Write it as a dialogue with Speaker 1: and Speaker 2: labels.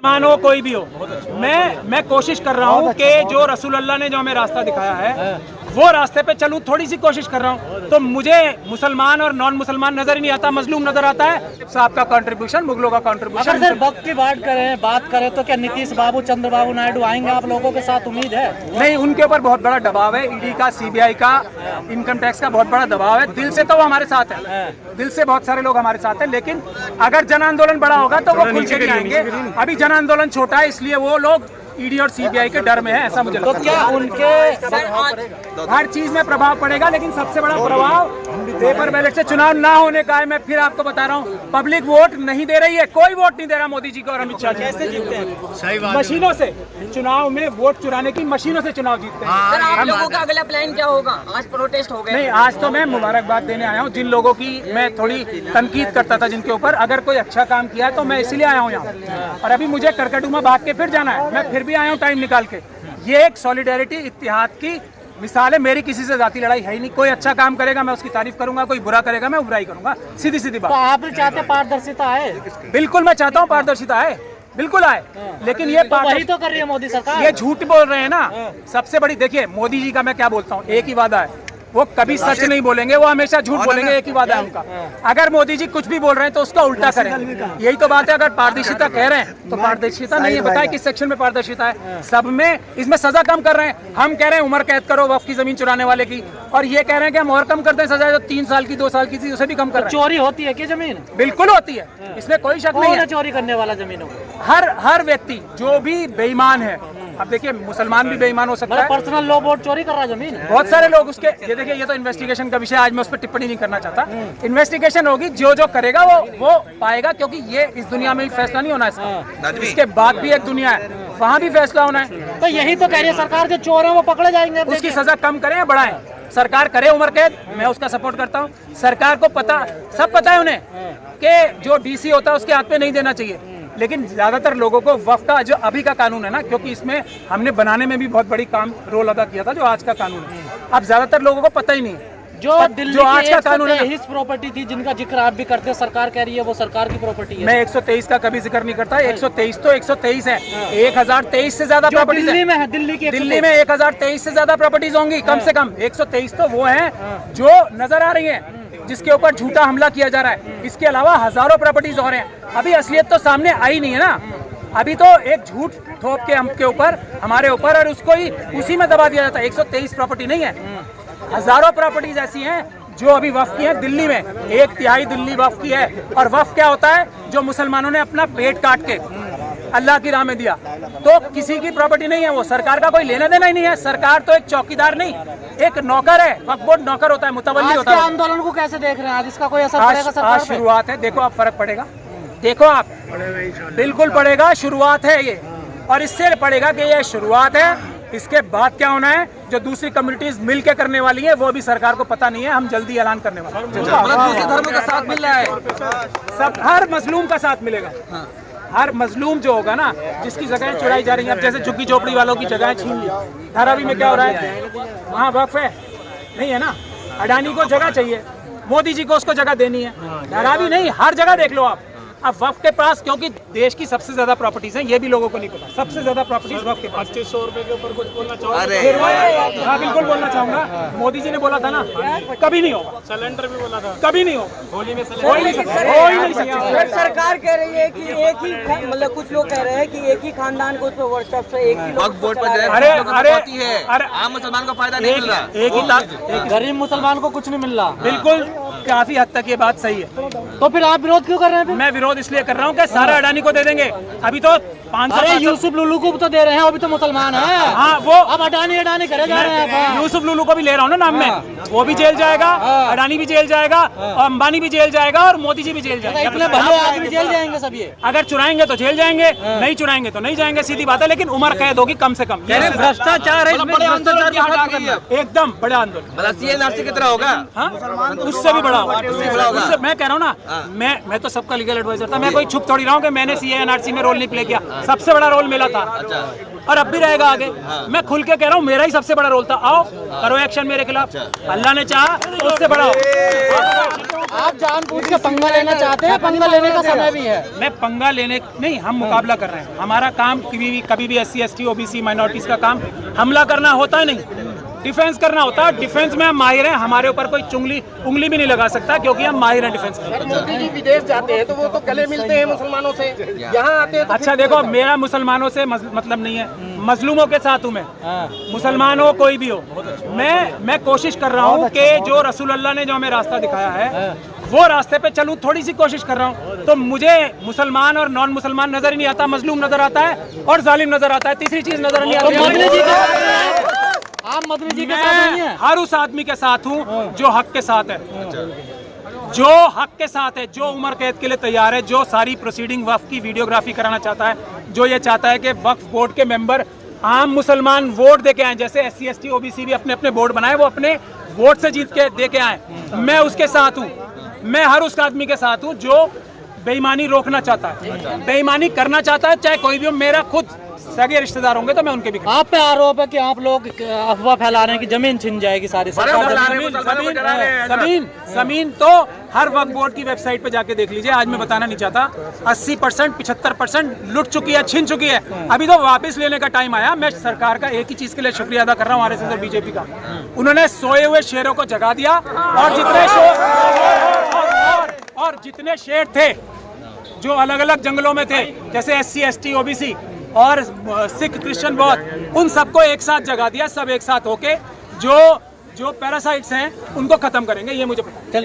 Speaker 1: मान हो कोई भी हो, मैं कोशिश कर रहा हूँ कि जो रसूलुल्लाह ने जो हमें रास्ता दिखाया है वो रास्ते पे चलूँ, थोड़ी सी कोशिश कर रहा हूँ। तो मुझे मुसलमान और नॉन मुसलमान नजर ही नहीं आता, मजलूम नजर आता है। साहब का कंट्रीब्यूशन, मुगलों का कंट्रीब्यूशन।
Speaker 2: अगर सर वक्त की बात करें तो क्या नीतीश बाबू, चंद्रबाबू नायडू आएंगे आप लोगों के साथ, उम्मीद है?
Speaker 1: नहीं, उनके ऊपर बहुत बड़ा दबाव है, ईडी का, सीबीआई का, इनकम टैक्स का बहुत बड़ा दबाव है। दिल से तो वो हमारे साथ है, दिल से बहुत सारे लोग हमारे साथ हैं, लेकिन अगर जन आंदोलन बड़ा होगा तो वो खुल के नहीं आएंगे। अभी जन आंदोलन छोटा है, इसलिए वो लोग ईडी और सीबीआई के डर में है, ऐसा मुझे लगता है।
Speaker 2: तो क्या उनके
Speaker 1: हर चीज में प्रभाव पड़ेगा, लेकिन सबसे बड़ा प्रभाव पेपर बैलेट से चुनाव ना होने का है। मैं फिर आपको बता रहा हूँ, पब्लिक वोट नहीं दे रही है, कोई वोट नहीं दे रहा मोदी जी को और अमित शाह जी। कैसे जीतते हैं? सही बात, मशीनों से चुनाव में वोट चुराने की मशीनों से चुनाव जीतते हैं।
Speaker 3: सर, आप लोगों का अगला प्लान क्या होगा? आज प्रोटेस्ट हो गए।
Speaker 1: नहीं, आज तो मैं मुबारकबाद देने आया हूँ जिन लोगों की मैं थोड़ी तनकीद करता था जिनके ऊपर। अगर कोई अच्छा काम किया है तो मैं इसीलिए आया हूँ यहाँ, और अभी मुझे करकटुमा भाग के फिर जाना है। मैं फिर भी आया हूँ टाइम निकाल के। ये एक सॉलिडेरिटी, इत्तेहाद की मिसाल है। मेरी किसी से जाती लड़ाई है ही नहीं। कोई अच्छा काम करेगा मैं उसकी तारीफ करूंगा, कोई बुरा करेगा मैं बुराई करूंगा, सीधी सीधी बात।
Speaker 2: तो आप भी चाहते पारदर्शिता है?
Speaker 1: बिल्कुल, मैं चाहता हूँ पारदर्शिता है, बिल्कुल आए, लेकिन ये
Speaker 2: तो वही तो कर रही है मोदी सरकार।
Speaker 1: ये झूठ बोल रहे हैं ना। सबसे बड़ी देखिए, मोदी जी का मैं क्या बोलता हूँ, एक ही वादा है, वो कभी सच नहीं बोलेंगे, वो हमेशा झूठ बोलेंगे, एक ही वादा है उनका। अगर मोदी जी कुछ भी बोल रहे हैं तो उसका उल्टा करें, यही तो बात है। अगर पारदर्शिता कह रहे हैं तो पारदर्शिता नहीं है। बताए किस सेक्शन में पारदर्शिता है? सब में। इसमें सजा कम कर रहे हैं। हम कह रहे हैं उम्र कैद करो वक्फ की जमीन चुराने वाले की, और ये कह रहे हैं कि हम और कम करते हैं सजा, जो 3 साल की 2 साल की थी उसे भी कम कर रहे हैं।
Speaker 2: चोरी होती है क्या जमीन?
Speaker 1: बिल्कुल होती है, इसमें कोई शक नहीं है।
Speaker 2: चोरी करने वाला जमीनों,
Speaker 1: हर व्यक्ति जो भी बेईमान है, अब देखिए मुसलमान भी बेईमान हो सकता है।
Speaker 2: पर्सनल लो बोर्ड चोरी कर रहा है जमीन,
Speaker 1: बहुत सारे लोग उसके। ये देखिए, ये तो इन्वेस्टिगेशन का विषय, आज मैं उस पर टिप्पणी नहीं करना चाहता। इन्वेस्टिगेशन होगी, जो करेगा वो पाएगा, क्योंकि ये इस दुनिया में फैसला नहीं होना इसका, इसके बाद भी एक दुनिया है, वहाँ भी फैसला होना है।
Speaker 2: तो यही तो कह रही है सरकार, जो चोर है वो पकड़े जाएंगे।
Speaker 1: उसकी सजा कम करें या बढ़ाएं? सरकार करे उम्र कैद, मैं उसका सपोर्ट करता हूँ। सरकार को पता, सब पता है उन्हें कि जो डीसी होता है उसके हाथ में नहीं देना चाहिए, लेकिन ज्यादातर लोगों को वक्फ का जो अभी का कानून है ना, क्योंकि इसमें हमने बनाने में भी बहुत बड़ी रोल अदा किया था, जो आज का कानून है, अब ज्यादातर लोगों को पता ही नहीं है।
Speaker 2: जो दिल्ली
Speaker 1: जो आज का कानून है,
Speaker 2: हिस्स प्रॉपर्टी थी जिनका जिक्र आप भी करते हैं, सरकार कह रही है वो सरकार की प्रॉपर्टी है।
Speaker 1: मैं 123 का कभी जिक्र नहीं करता। 123 तो 123 है, 1023 से ज्यादा प्रॉपर्टीज
Speaker 2: दिल्ली में है। दिल्ली
Speaker 1: में 1023 से ज्यादा प्रॉपर्टीज होंगी कम से कम। 123 तो वो हैं जो नजर आ रही हैं, जिसके ऊपर झूठा हमला किया जा रहा है। इसके अलावा हजारों प्रॉपर्टीज और हैं, अभी असलियत तो सामने आई नहीं है ना। अभी तो एक झूठ थोप के हमके ऊपर, हमारे ऊपर, और उसको ही उसी में दबा दिया जाता है। 123 प्रॉपर्टी नहीं है, हजारों प्रॉपर्टीज ऐसी हैं जो अभी वक्फ की है। दिल्ली में 1/3 दिल्ली वक्फ की है। और वक्फ क्या होता है? जो मुसलमानों ने अपना पेट काट के अल्लाह की राह में दिया, तो किसी की प्रॉपर्टी नहीं है वो। सरकार का कोई लेना देना ही नहीं है। सरकार तो एक चौकीदार नहीं, एक नौकर है। वक्फ बोर्ड नौकर होता है, मुतवल्ली होता है।
Speaker 2: आंदोलन को कैसे देख रहे हैं? आज इसका कोई असर पड़ेगा सरकार पे?
Speaker 1: शुरुआत है, देखो आप, फर्क पड़ेगा, देखो आप, बिल्कुल पड़ेगा। शुरुआत है ये, और इससे पड़ेगा कि ये शुरुआत है। इसके बाद क्या होना है, जो दूसरी कम्युनिटीज मिल के करने वाली है, वो भी सरकार को पता नहीं है। हम जल्दी ऐलान करने वाले हैं।
Speaker 3: दूसरे धर्मों का साथ मिल रहा है,
Speaker 1: सब, हर मजलूम का साथ मिलेगा। हर मजलूम जो होगा ना, जिसकी जगह चुराई जा रही है, अब जैसे झुग्गी झोपड़ी वालों की जगह छीन ली, धारावी में क्या हो रहा है, वहाँ वक्फ है नहीं है ना। अडानी को जगह चाहिए, मोदी जी को उसको जगह देनी है। धारावी नहीं, हर जगह देख लो आप। अब वक्फ के पास, क्योंकि देश की सबसे ज्यादा प्रॉपर्टीज हैं, ये भी लोगों को नहीं पता, सबसे ज्यादा प्रॉपर्टीज वक्फ के पास।
Speaker 4: 2500 रुपए के ऊपर कुछ बोलना चाहोगे?
Speaker 1: हाँ, बिल्कुल बोलना चाहूंगा। मोदी जी ने बोला था ना, कभी नहीं होगा।
Speaker 4: सिलेंडर भी बोला था,
Speaker 1: कभी नहीं होगा।
Speaker 4: होली में
Speaker 1: हो ही नहीं सकता।
Speaker 3: सरकार कह रही है कि एक ही, मतलब कुछ लोग कह रहे हैं कि एक ही खानदान को व्हाट्सएप से एक ही लोग वोट पर
Speaker 1: अरे
Speaker 3: आम मुसलमान को फायदा नहीं मिल रहा।
Speaker 1: एक
Speaker 2: गरीब मुसलमान को कुछ नहीं मिल रहा।
Speaker 1: बिल्कुल, काफी हद तक ये बात सही है।
Speaker 2: तो फिर आप विरोध क्यों कर रहे हैं?
Speaker 1: मैं विरोध इसलिए कर रहा हूँ कि सारा अडानी को दे देंगे। अभी तो 500
Speaker 2: यूसुफ लुलू को तो दे रहे हैं, वो भी तो मुसलमान है।
Speaker 1: हाँ, वो
Speaker 2: अब अडानी करे जा रहे हैं।
Speaker 1: यूसुफ लुलू को भी ले रहा हूँ ना नाम में, वो भी जेल जाएगा, अडानी भी जेल जाएगा, और अंबानी भी जेल जाएगा, और मोदी जी भी जेल जाएंगे।
Speaker 2: इतने भले आदमी जेल जाएंगे सब। ये
Speaker 1: अगर चुराएंगे तो जेल जाएंगे, नहीं चुराएंगे तो नहीं जाएंगे, सीधी बात है। लेकिन उम्र कैद होगी कम से कम।
Speaker 3: भ्रष्टाचार है,
Speaker 1: एकदम बड़ा आंदोलन
Speaker 3: की तरह होगा,
Speaker 1: उससे भी बड़ा होगा। उससे मैं कह रहा हूँ ना, मैं तो सबका लीगल एडवाइजर था। मैं कोई छुप थोड़ी रहा हूँ कि मैंने CA NRC में रोल नहीं प्ले किया। सबसे बड़ा रोल मिला था। और अब भी रहेगा आगे। मैं खुल के कह रहा हूँ, मेरा ही सबसे बड़ा रोल था। आओ करो एक्शन मेरे खिलाफ, अल्लाह ने चाहा तो उससे बड़ा हो।
Speaker 2: आप जानबूझ के पंगा लेना चाहते हैं, पंगा लेने का समय भी है।
Speaker 1: मैं पंगा लेने नहीं, हम मुकाबला कर रहे हैं। हमारा काम कभी भी SC ST OBC माइनॉरिटीज का काम हमला करना होता है, नहीं डिफेंस करना होता है। डिफेंस में हम माहिर हैं, हमारे ऊपर कोई उंगली भी नहीं लगा सकता, क्योंकि हम माहिर हैं डिफेंस में।
Speaker 5: मोदी जी विदेश जाते हैं तो वो तो गले मिलते हैं मुसलमानों से, यहाँ आते हैं तो
Speaker 1: अच्छा देखो, मेरा मुसलमानों से मतलब नहीं है, मजलूमों के साथ हूँ मैं। मुसलमान हो कोई भी हो, मैं कोशिश कर रहा हूँ कि जो रसूल अल्लाह ने जो हमें रास्ता दिखाया है वो रास्ते पे चलूँ, थोड़ी सी कोशिश कर रहा हूँ। तो मुझे मुसलमान और नॉन मुसलमान नजर ही नहीं आता, मजलूम नजर आता है और जालिम नजर आता है, तीसरी चीज नजर नहीं आती।
Speaker 2: आप मदनी जी के साथ नहीं है?
Speaker 1: हर उस आदमी के साथ हूँ जो हक के साथ है, जो हक के साथ है, जो उम्र कैद के लिए तैयार है, जो सारी प्रोसीडिंग वक्फ की वीडियोग्राफी कराना चाहता है, जो ये चाहता है कि वक्फ बोर्ड के मेंबर आम मुसलमान वोट दे के आए, जैसे SC ST OBC भी अपने अपने बोर्ड बनाए, वो अपने वोट से जीत के दे के आए। मैं उसके साथ हूँ, मैं हर उस आदमी के साथ हूँ जो बेईमानी रोकना चाहता है, बेईमानी करना चाहता है, चाहे कोई भी हो। मेरा खुद सगे रिश्तेदार होंगे तो मैं उनके भी।
Speaker 2: आप पे आरोप है कि आप लोग अफवाह फैला रहे हैं कि जमीन छिन जाएगी सारी
Speaker 1: जमीन तो हर वक्फ बोर्ड की वेबसाइट पे जाके देख लीजिए। आज मैं बताना नहीं चाहता, 80% 75% लुट चुकी है, छिन चुकी है। अभी तो वापस लेने का टाइम आया। मैं सरकार का एक ही चीज के लिए शुक्रिया अदा कर रहा हूँ, RSS और BJP का। उन्होंने सोए हुए शेरों को जगा दिया, और जितने शेर थे जो अलग अलग जंगलों में थे, जैसे SC ST OBC और सिख क्रिश्चियन बौद्ध, उन सबको एक साथ जगा दिया। सब एक साथ होके जो पैरासाइट्स हैं उनको खत्म करेंगे, ये मुझे पता है।